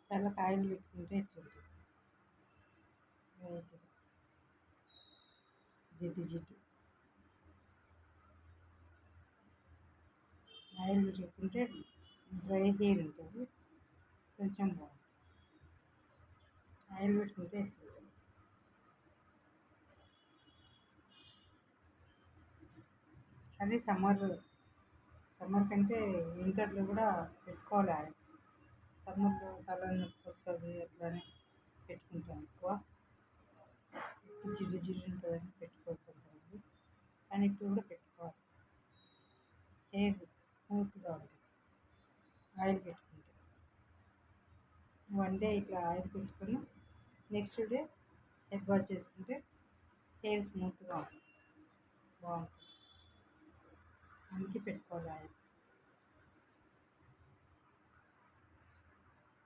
తలకు ఆయిల్ పెట్టుకుంటే ఎట్లుంటుంది వైట్గా జిడ్డు జిడ్డు. ఆయిల్ పెట్టుకుంటే డ్రై హెయిర్ ఉంటుంది, కొంచెం బాగుంటుంది. ఆయిల్ పెట్టుకుంటే ఎట్లుంటుంది. అది సమ్మర్ కంటే వింటర్లో కూడా పెట్టుకోవాలి ఆయిల్. సమ్మర్లో తల నొప్పి వస్తుంది అట్లని పెట్టుకుంటాం ఎక్కువ, జిడ్డు జిడ్డు ఉంటుందని పెట్టుకోకుంటుంది. కానీ ఇప్పుడు కూడా పెట్టుకోవాలి, హెయిర్ స్మూత్గా ఉంటుంది ఆయిల్ పెట్టుకుంటే. 1 డే ఇట్లా ఆయిల్ పెట్టుకొని నెక్స్ట్ డే హెడ్ వాష్ చేసుకుంటే హెయిర్ స్మూత్గా ఉంటుంది, బాగుంటుంది. అందుకే పెట్టుకోవాలి ఆయిల్.